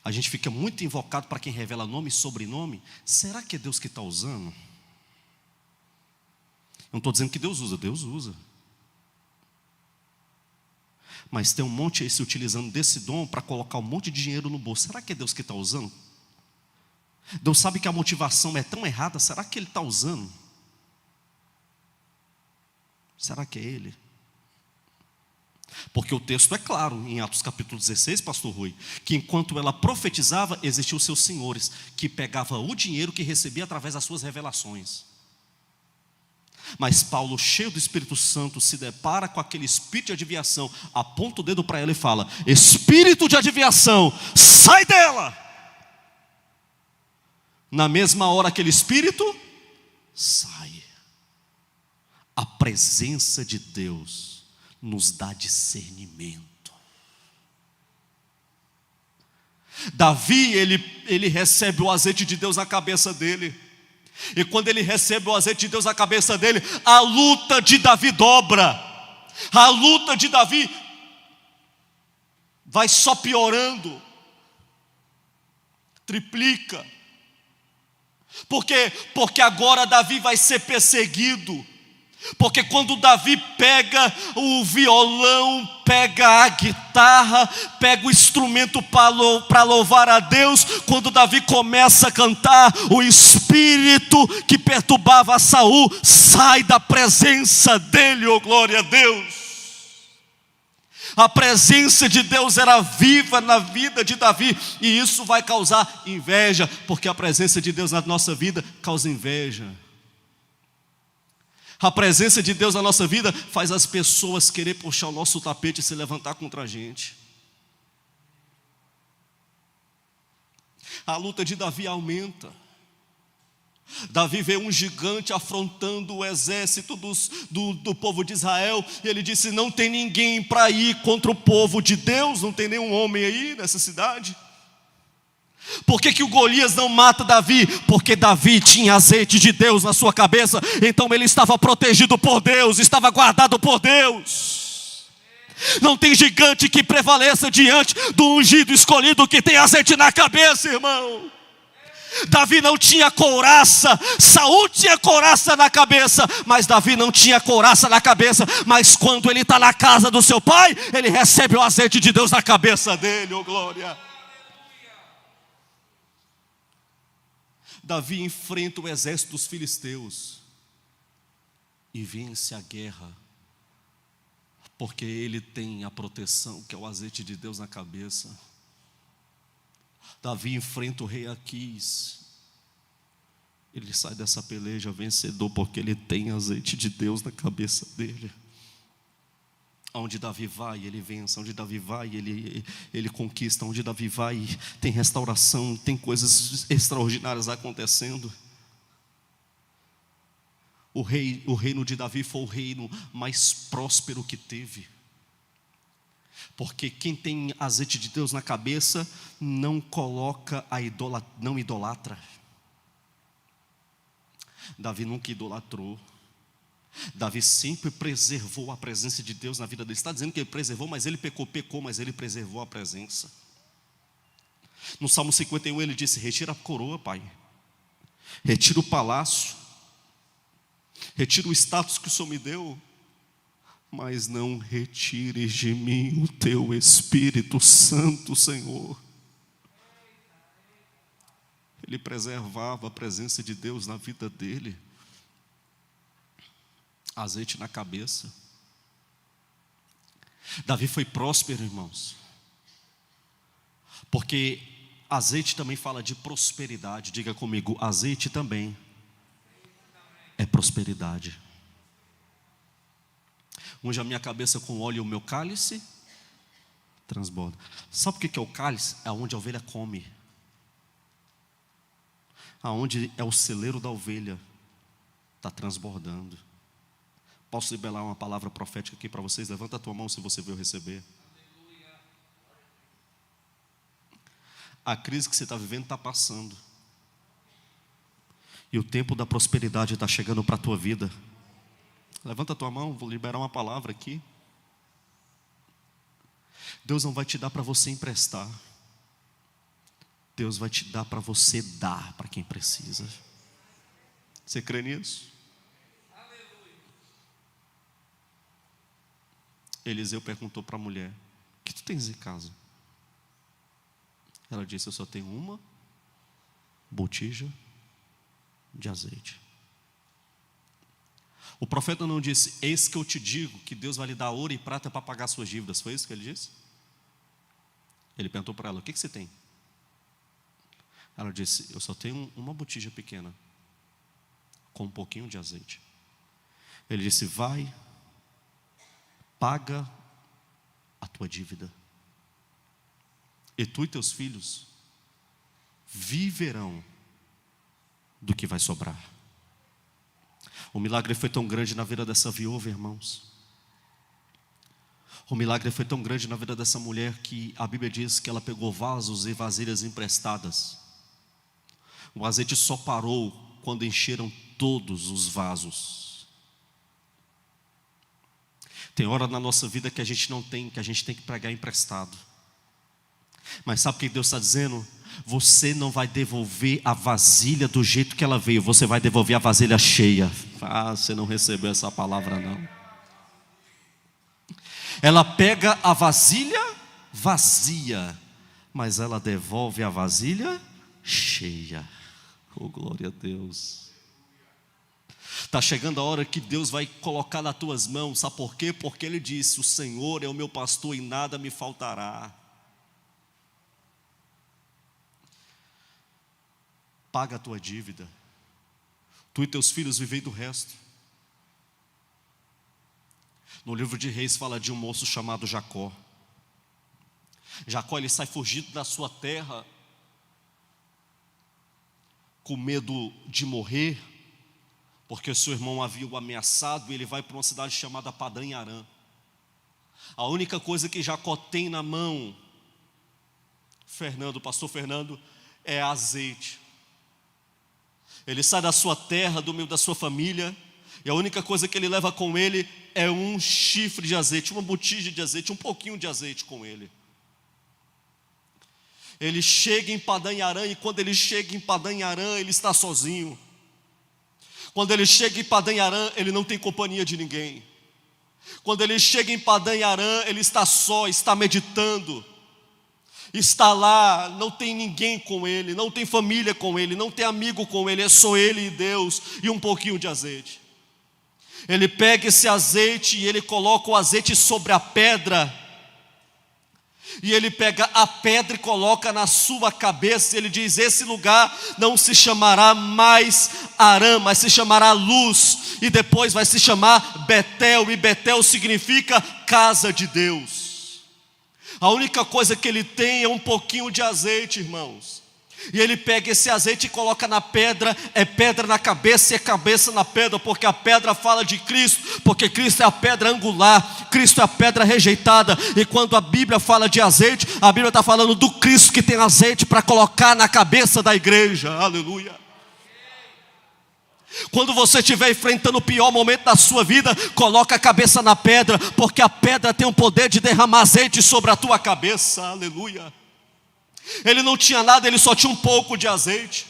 A gente fica muito invocado para quem revela nome e sobrenome. Será que é Deus que está usando? Eu não estou dizendo que Deus usa. Mas tem um monte aí se utilizando desse dom para colocar um monte de dinheiro no bolso. Será que é Deus que está usando? Deus sabe que a motivação é tão errada. Será que Ele está usando? Será que é Ele? Porque o texto é claro, em Atos capítulo 16, pastor Rui, que enquanto ela profetizava, existiam os seus senhores, que pegavam o dinheiro que recebia através das suas revelações. Mas Paulo, cheio do Espírito Santo, se depara com aquele espírito de adivinhação, aponta o dedo para ela e fala: espírito de adivinhação, sai dela! Na mesma hora aquele espírito sai. A presença de Deus nos dá discernimento. Davi, ele recebe o azeite de Deus na cabeça dele. E quando ele recebe o azeite de Deus na cabeça dele, a luta de Davi dobra. A luta de Davi vai só piorando. Triplica. Por quê? Porque agora Davi vai ser perseguido. Porque quando Davi pega o violão, pega a guitarra, pega o instrumento para louvar a Deus, quando Davi começa a cantar, o espírito que perturbava Saul sai da presença dele, oh glória a Deus. A presença de Deus era viva na vida de Davi, e isso vai causar inveja, porque a presença de Deus na nossa vida causa inveja. A presença de Deus na nossa vida faz as pessoas querer puxar o nosso tapete e se levantar contra a gente. A luta de Davi aumenta. Davi vê um gigante afrontando o exército do povo de Israel, e ele disse: não tem ninguém para ir contra o povo de Deus, não tem nenhum homem aí nessa cidade. Por que o Golias não mata Davi? Porque Davi tinha azeite de Deus na sua cabeça, então ele estava protegido por Deus, estava guardado por Deus. Não tem gigante que prevaleça diante do ungido escolhido que tem azeite na cabeça, irmão. Davi não tinha couraça, Saul tinha couraça na cabeça, mas Davi não tinha couraça na cabeça. Mas quando ele está na casa do seu pai, ele recebe o azeite de Deus na cabeça dele, oh glória. Davi enfrenta o exército dos filisteus e vence a guerra, porque ele tem a proteção, que é o azeite de Deus na cabeça. Davi enfrenta o rei Aquis, ele sai dessa peleja vencedor, porque ele tem azeite de Deus na cabeça dele. Onde Davi vai, ele vence. Onde Davi vai, ele conquista. Onde Davi vai, tem restauração, tem coisas extraordinárias acontecendo. O reino de Davi foi o reino mais próspero que teve, porque quem tem azeite de Deus na cabeça não coloca não idolatra. Davi nunca idolatrou. Davi sempre preservou a presença de Deus na vida dele. Está dizendo que ele preservou, mas ele pecou, mas ele preservou a presença. No Salmo 51 ele disse: retira a coroa, Pai, retira o palácio, retira o status que o Senhor me deu, mas não retires de mim o teu Espírito Santo, Senhor. Ele preservava a presença de Deus na vida dele. Azeite na cabeça. Davi foi próspero, irmãos, porque azeite também fala de prosperidade. Diga comigo: azeite também é prosperidade. Unge a minha cabeça com óleo e o meu cálice transborda. Sabe o que é o cálice? É onde a ovelha come, aonde é o celeiro da ovelha, está transbordando. Posso liberar uma palavra profética aqui para vocês? Levanta a tua mão se você veio receber. A crise que você está vivendo está passando, e o tempo da prosperidade está chegando para a tua vida. Levanta a tua mão, vou liberar uma palavra aqui. Deus não vai te dar para você emprestar, Deus vai te dar para você dar para quem precisa. Você crê nisso? Eliseu perguntou para a mulher: o que tu tens em casa? Ela disse: eu só tenho uma botija de azeite. O profeta não disse: eis que eu te digo que Deus vai lhe dar ouro e prata para pagar suas dívidas. Foi isso que ele disse? Ele perguntou para ela: o que você tem? Ela disse: eu só tenho uma botija pequena com um pouquinho de azeite. Ele disse: vai, paga a tua dívida, e tu e teus filhos viverão do que vai sobrar. O milagre foi tão grande na vida dessa viúva, irmãos. O milagre foi tão grande na vida dessa mulher que a Bíblia diz que ela pegou vasos e vasilhas emprestadas. O azeite só parou quando encheram todos os vasos. Tem hora na nossa vida que a gente não tem, que a gente tem que pregar emprestado. Mas sabe o que Deus está dizendo? Você não vai devolver a vasilha do jeito que ela veio, você vai devolver a vasilha cheia. Ah, você não recebeu essa palavra não. Ela pega a vasilha vazia, mas ela devolve a vasilha cheia. Oh, glória a Deus. Está chegando a hora que Deus vai colocar nas tuas mãos. Sabe por quê? Porque Ele disse: o Senhor é o meu pastor e nada me faltará. Paga a tua dívida, tu e teus filhos vivem do resto. No livro de Reis fala de um moço chamado Jacó. Jacó, ele sai fugido da sua terra, com medo de morrer, porque seu irmão havia o ameaçado, e ele vai para uma cidade chamada Padã Arã. A única coisa que Jacó tem na mão, pastor Fernando, é azeite. Ele sai da sua terra, do meio da sua família, e a única coisa que ele leva com ele é um chifre de azeite, uma botija de azeite, um pouquinho de azeite com ele. Ele chega em Padã Arã, e quando ele chega em Padã Arã, ele está sozinho. Quando ele chega em Padã Arã, ele não tem companhia de ninguém. Quando ele chega em Padã Arã, ele está só, está meditando. Está lá, não tem ninguém com ele, não tem família com ele, não tem amigo com ele, é só ele e Deus e um pouquinho de azeite. Ele pega esse azeite e ele coloca o azeite sobre a pedra. E ele pega a pedra e coloca na sua cabeça. Ele diz: esse lugar não se chamará mais Arã, mas se chamará Luz. E depois vai se chamar Betel. E Betel significa casa de Deus. A única coisa que ele tem é um pouquinho de azeite, irmãos. E ele pega esse azeite e coloca na pedra. É pedra na cabeça e é cabeça na pedra, porque a pedra fala de Cristo, porque Cristo é a pedra angular, Cristo é a pedra rejeitada. E quando a Bíblia fala de azeite, a Bíblia está falando do Cristo que tem azeite para colocar na cabeça da igreja. Aleluia. Quando você estiver enfrentando o pior momento da sua vida, coloca a cabeça na pedra, porque a pedra tem o poder de derramar azeite sobre a tua cabeça. Aleluia. Ele não tinha nada, ele só tinha um pouco de azeite.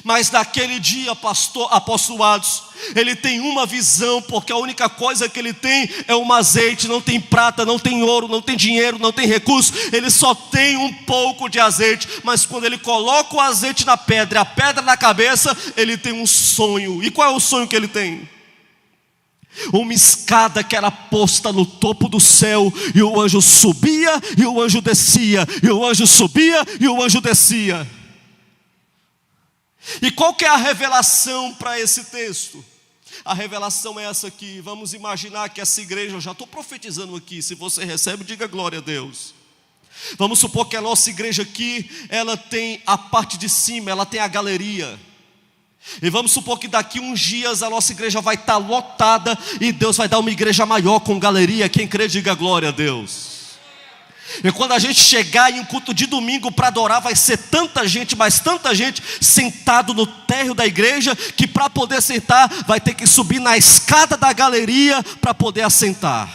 Mas naquele dia, apóstolo Adson, ele tem uma visão, porque a única coisa que ele tem é um azeite. Não tem prata, não tem ouro, não tem dinheiro, não tem recurso. Ele só tem um pouco de azeite. Mas quando ele coloca o azeite na pedra e a pedra na cabeça, ele tem um sonho. E qual é o sonho que ele tem? Uma escada que era posta no topo do céu, e o anjo subia e o anjo descia, e o anjo subia e o anjo descia. E qual que é a revelação para esse texto? A revelação é essa aqui. Vamos imaginar que essa igreja, eu já estou profetizando aqui, se você recebe, diga glória a Deus. Vamos supor que a nossa igreja aqui, ela tem a parte de cima, ela tem a galeria. E vamos supor que daqui uns dias a nossa igreja vai estar lotada, e Deus vai dar uma igreja maior com galeria. Quem crê, diga glória a Deus. E quando a gente chegar em um culto de domingo para adorar, vai ser tanta gente, mas tanta gente sentado no térreo da igreja, que para poder sentar vai ter que subir na escada da galeria para poder assentar.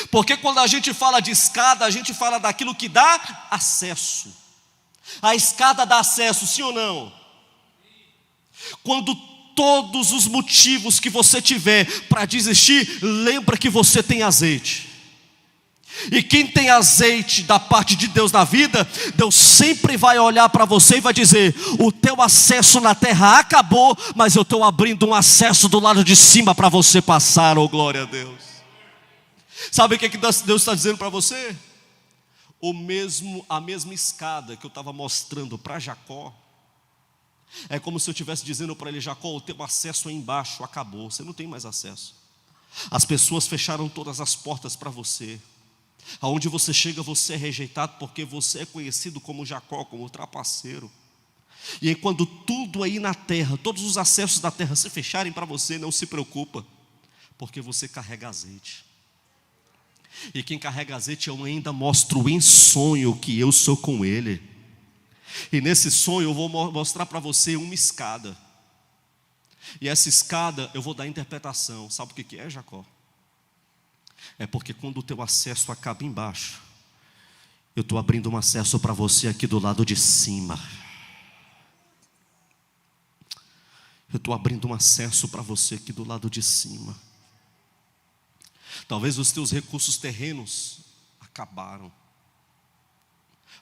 Porque quando a gente fala de escada, a gente fala daquilo que dá acesso. A escada dá acesso, sim ou não? Quando todos os motivos que você tiver para desistir, lembra que você tem azeite. E quem tem azeite da parte de Deus na vida, Deus sempre vai olhar para você e vai dizer: o teu acesso na terra acabou, mas eu estou abrindo um acesso do lado de cima para você passar. Oh, glória a Deus. Sabe o que Deus está dizendo para você? A mesma escada que eu estava mostrando para Jacó, é como se eu estivesse dizendo para ele: Jacó, o teu acesso aí embaixo acabou, você não tem mais acesso. As pessoas fecharam todas as portas para você. Aonde você chega, você é rejeitado, porque você é conhecido como Jacó, como trapaceiro. E aí, quando tudo aí na terra, todos os acessos da terra se fecharem para você, não se preocupa, porque você carrega azeite. E quem carrega azeite, eu ainda mostro em sonho que eu sou com ele. E nesse sonho eu vou mostrar para você uma escada. E essa escada eu vou dar interpretação. Sabe o que é, Jacó? É porque quando o teu acesso acaba embaixo, eu estou abrindo um acesso para você aqui do lado de cima. Eu estou abrindo um acesso para você aqui do lado de cima. Talvez os teus recursos terrenos acabaram.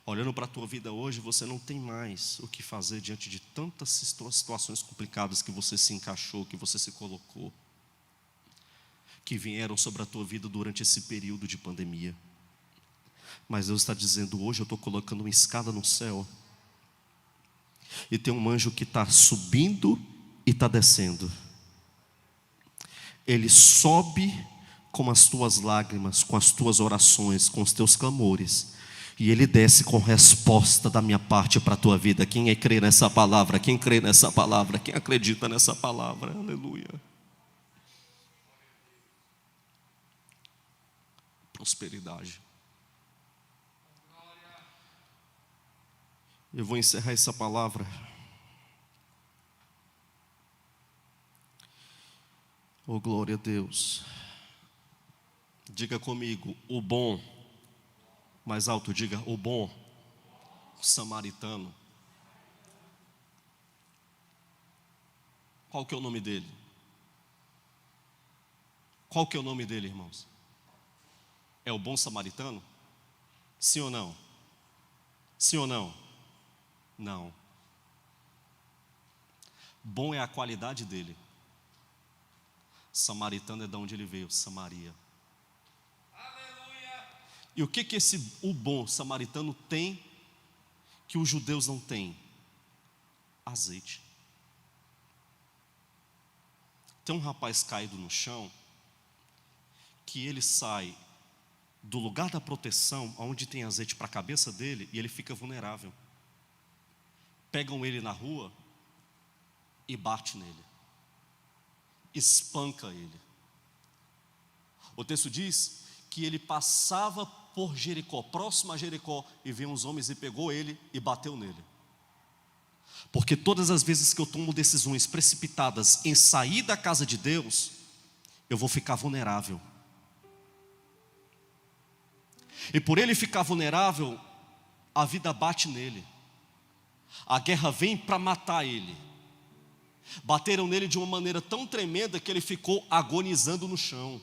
Olhando para a tua vida hoje, você não tem mais o que fazer diante de tantas situações complicadas que você se encaixou, que você se colocou, que vieram sobre a tua vida durante esse período de pandemia. Mas Deus está dizendo: hoje eu estou colocando uma escada no céu, e tem um anjo que está subindo e está descendo. Ele sobe com as tuas lágrimas, com as tuas orações, com os teus clamores, E Ele desce com resposta da minha parte para a tua vida. Quem crê nessa palavra? Quem crê nessa palavra? Quem acredita nessa palavra? Aleluia. Prosperidade. Eu vou encerrar essa palavra. Oh, glória a Deus. Diga comigo, o bom. Mais alto, diga, o bom samaritano. Qual que é o nome dele? Qual que é o nome dele, irmãos? É o bom samaritano? Sim ou não? Sim ou não? Não. Bom é a qualidade dele. Samaritano é de onde ele veio, Samaria. Aleluia. E o que o bom samaritano tem que os judeus não têm? Azeite. Tem um rapaz caído no chão, que ele sai do lugar da proteção, onde tem azeite para a cabeça dele, e ele fica vulnerável. Pegam ele na rua e bate nele, espanca ele. O texto diz que ele passava por Jericó, próximo a Jericó, e veio uns homens e pegou ele e bateu nele. Porque todas as vezes que eu tomo decisões precipitadas em sair da casa de Deus, eu vou ficar vulnerável. E por ele ficar vulnerável, a vida bate nele. A guerra vem para matar ele. Bateram nele de uma maneira tão tremenda que ele ficou agonizando no chão.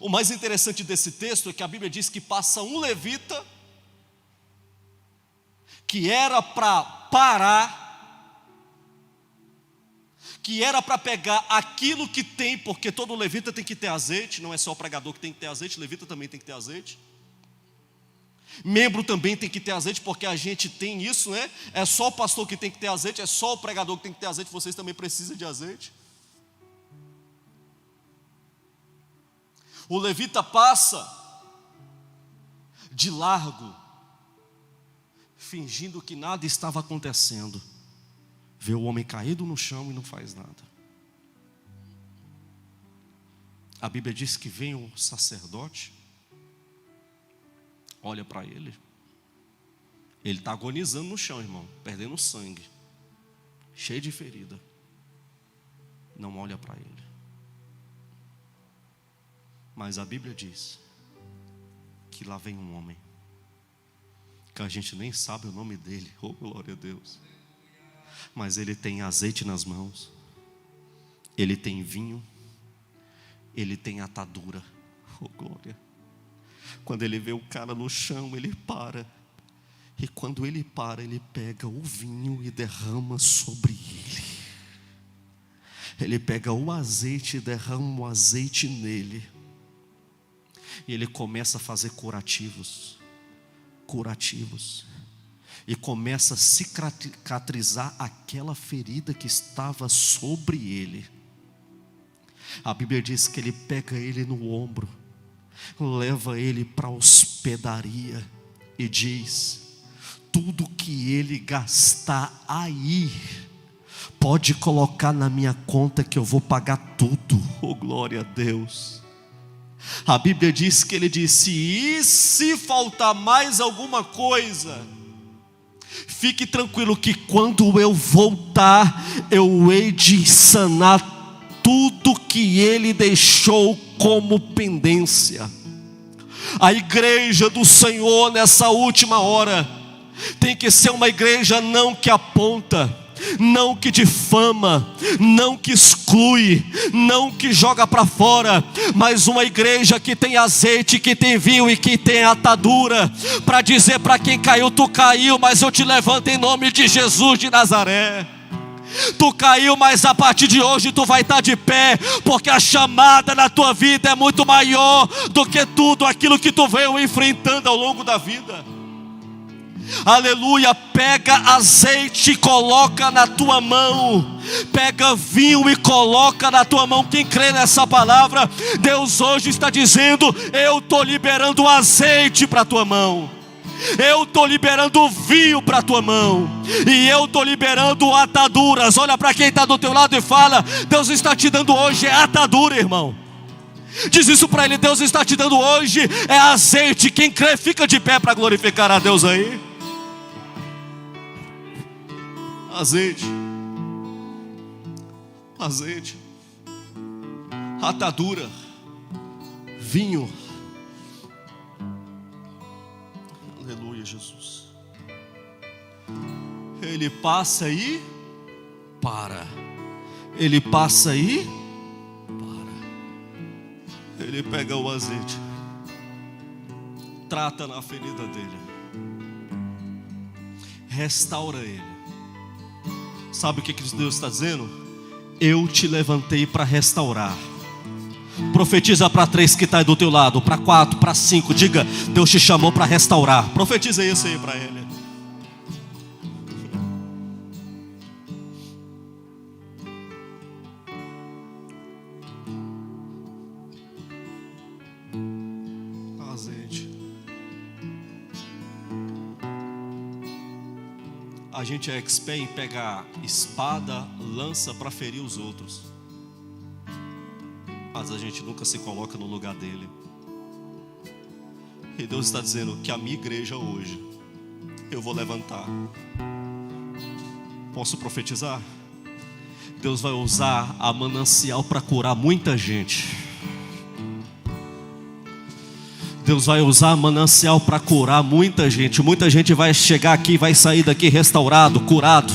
O mais interessante desse texto é que a Bíblia diz que passa um levita, que era para parar, que era para pegar aquilo que tem, porque todo levita tem que ter azeite, não é só o pregador que tem que ter azeite, levita também tem que ter azeite. Membro também tem que ter azeite, porque a gente tem isso, né? É só o pastor que tem que ter azeite, é só o pregador que tem que ter azeite, vocês também precisam de azeite. O levita passa de largo, fingindo que nada estava acontecendo. Vê o homem caído no chão e não faz nada. A Bíblia diz que vem o sacerdote, olha para ele. Ele está agonizando no chão, irmão, perdendo sangue, cheio de ferida. Não olha para ele. Mas a Bíblia diz que lá vem um homem, que a gente nem sabe o nome dele, oh glória a Deus. Mas ele tem azeite nas mãos, ele tem vinho, ele tem atadura, oh glória. Quando ele vê o cara no chão, ele para. E quando ele para, ele pega o vinho e derrama sobre ele. Ele pega o azeite e derrama o azeite nele. E ele começa a fazer curativos. E começa a cicatrizar aquela ferida que estava sobre ele. A Bíblia diz que ele pega ele no ombro, leva ele para a hospedaria e diz: tudo que ele gastar aí, pode colocar na minha conta que eu vou pagar tudo. Oh glória a Deus. A Bíblia diz que ele disse: e se faltar mais alguma coisa, fique tranquilo que quando eu voltar, eu hei de sanar tudo que ele deixou como pendência. A igreja do Senhor nessa última hora tem que ser uma igreja não que aponta, não que difama, não que exclui, não que joga para fora, mas uma igreja que tem azeite, que tem vinho e que tem atadura, para dizer para quem caiu: tu caiu, mas eu te levanto em nome de Jesus de Nazaré. Tu caiu, mas a partir de hoje tu vai estar de pé, porque a chamada na tua vida é muito maior do que tudo aquilo que tu veio enfrentando ao longo da vida. aleluia, pega azeite e coloca na tua mão, pega vinho e coloca na tua mão. Quem crê nessa palavra, Deus hoje está dizendo: eu estou liberando azeite para a tua mão, eu estou liberando vinho para a tua mão, e eu estou liberando ataduras. Olha para quem está do teu lado e fala: Deus está te dando hoje atadura, irmão. Diz isso para ele: Deus está te dando hoje azeite. Quem crê, fica de pé para glorificar a Deus aí. Azeite, azeite, atadura, vinho. Aleluia, Jesus. Ele passa e para. Ele passa e para. Ele pega o azeite, trata na ferida dele, restaura ele. Sabe o que Deus está dizendo? Eu te levantei para restaurar. Profetiza para 3 que está aí do teu lado, para 4, para 5. Diga: Deus te chamou para restaurar. Profetiza isso aí para ele. Azeite. A gente é expert em pegar espada, lança para ferir os outros, mas a gente nunca se coloca no lugar dele. E Deus está dizendo que a minha igreja hoje, eu vou levantar. Posso profetizar? Deus vai usar a manancial para curar muita gente. Deus vai usar a manancial para curar muita gente. Muita gente vai chegar aqui, vai sair daqui restaurado, curado.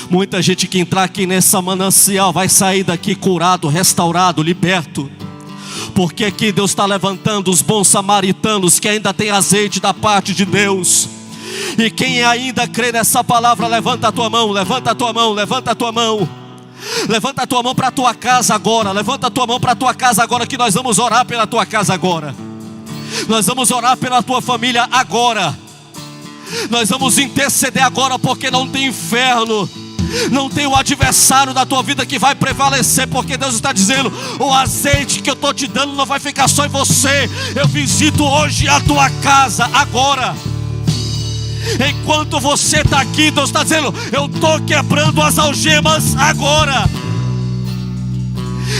Muita gente que entrar aqui nessa manancial vai sair daqui curado, restaurado, liberto. Porque aqui Deus está levantando os bons samaritanos que ainda tem azeite da parte de Deus. E quem ainda crê nessa palavra, levanta a tua mão, levanta a tua mão, levanta a tua mão. Levanta a tua mão para a tua casa agora. Levanta a tua mão para a tua casa agora, que nós vamos orar pela tua casa agora. Nós vamos orar pela tua família agora. Nós vamos interceder agora, porque não tem inferno, não tem o adversário da tua vida que vai prevalecer. Porque Deus está dizendo: o azeite que eu estou te dando não vai ficar só em você. Eu visito hoje a tua casa agora. Enquanto você está aqui, Deus está dizendo: eu estou quebrando as algemas agora.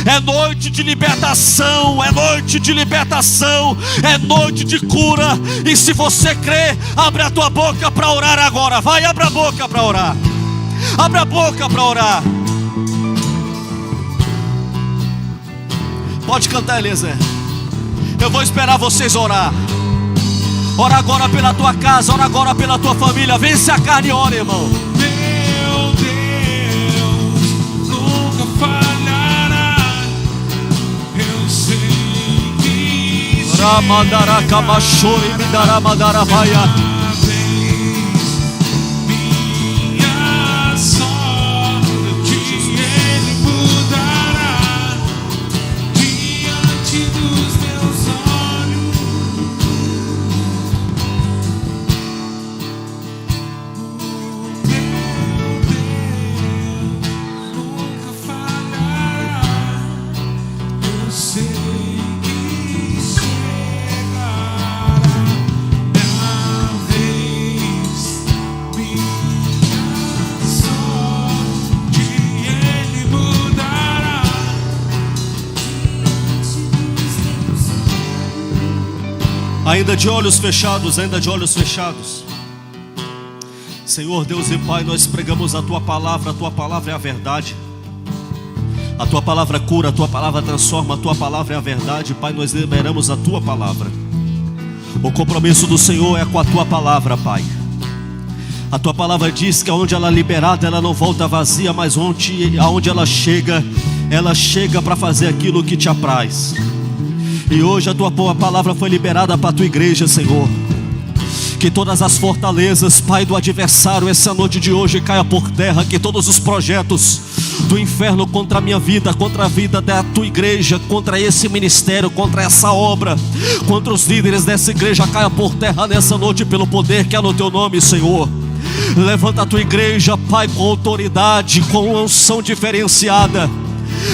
É noite de libertação, é noite de libertação, é noite de cura. E se você crê, abre a tua boca para orar agora. Vai, abre a boca para orar. Abre a boca para orar. Pode cantar, Eliezer. Eu vou esperar vocês orar. Ora agora pela tua casa, ora agora pela tua família. Vence a carne e ora, irmão. Meu Deus nunca falhará. Eu sei que Ramadara kamashori midara madara vaya. minha sorte Ele mudará diante dos meus olhos. Nunca falhará. Eu sei que chegará minha vez, minha sorte Ele mudará. Ainda de olhos fechados, ainda de olhos fechados. Senhor Deus e Pai, nós pregamos a tua palavra é a verdade. A tua palavra cura, a tua palavra transforma, a tua palavra é a verdade. Pai, nós liberamos a tua palavra. O compromisso do Senhor é com a tua palavra, Pai. A tua palavra diz que aonde ela é liberada, ela não volta vazia, mas aonde ela chega para fazer aquilo que te apraz. E hoje a tua palavra foi liberada para a tua igreja, Senhor. Que todas as fortalezas, Pai, do adversário, essa noite de hoje caia por terra. Que todos os projetos, do inferno contra a minha vida, contra a vida da tua igreja, contra esse ministério, contra essa obra, contra os líderes dessa igreja, caia por terra nessa noite pelo poder que há no teu nome, Senhor. Levanta a tua igreja, Pai, com autoridade, com unção diferenciada.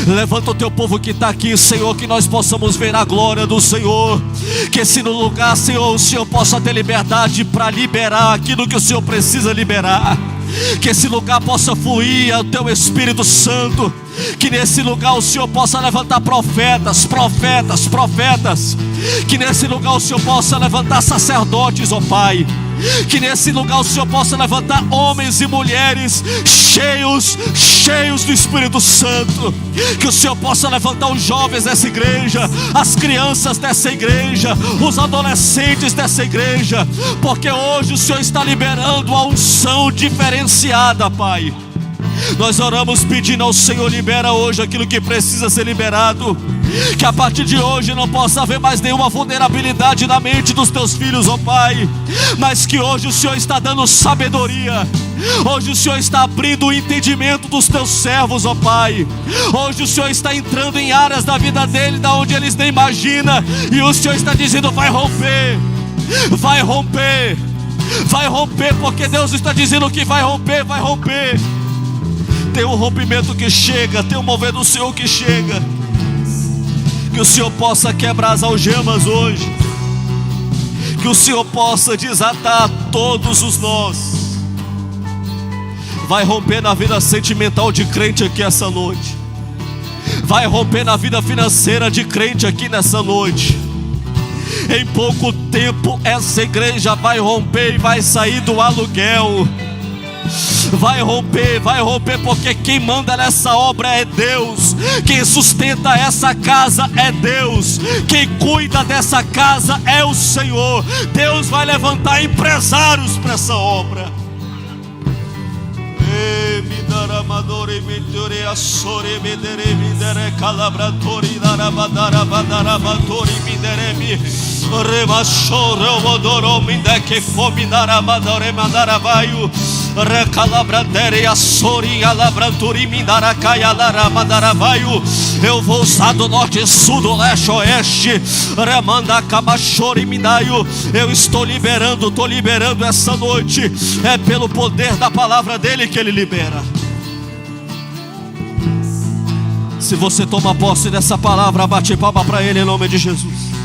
Levanta o teu povo que está aqui, Senhor, que nós possamos ver a glória do Senhor. Que esse no lugar, Senhor, o Senhor possa ter liberdade para liberar aquilo que o Senhor precisa liberar. Que esse lugar possa fluir o teu Espírito Santo. Que nesse lugar o Senhor possa levantar profetas. Que nesse lugar o Senhor possa levantar sacerdotes, ó Pai. Que nesse lugar o Senhor possa levantar homens e mulheres cheios do Espírito Santo. Que o Senhor possa levantar os jovens dessa igreja, as crianças dessa igreja, os adolescentes dessa igreja, porque hoje o Senhor está liberando a unção diferenciada, Pai. Nós oramos pedindo ao Senhor, libera hoje aquilo que precisa ser liberado. Que a partir de hoje não possa haver mais nenhuma vulnerabilidade na mente dos teus filhos, ó Pai. Mas que hoje o Senhor está dando sabedoria. Hoje o Senhor está abrindo o entendimento dos teus servos, ó Pai. Hoje o Senhor está entrando em áreas da vida dele, da onde eles nem imaginam. E o Senhor está dizendo, vai romper. Vai romper. Vai romper, porque Deus está dizendo que vai romper, vai romper. Tem um rompimento que chega, tem um mover do Senhor que chega. Que o Senhor possa quebrar as algemas hoje. Que o Senhor possa desatar todos os nós. Vai romper na vida sentimental de crente aqui essa noite. Vai romper na vida financeira de crente aqui nessa noite. Em pouco tempo essa igreja vai romper e vai sair do aluguel. Vai romper, porque quem manda nessa obra é Deus. Quem sustenta essa casa é Deus. Quem cuida dessa casa é o Senhor. Deus vai levantar empresários para essa obra. Eu vou usar do norte, sul, do leste, oeste. Eu estou liberando essa noite. É pelo poder da palavra dele que ele libera. Se você toma posse dessa palavra, bate palma para ele em nome de Jesus.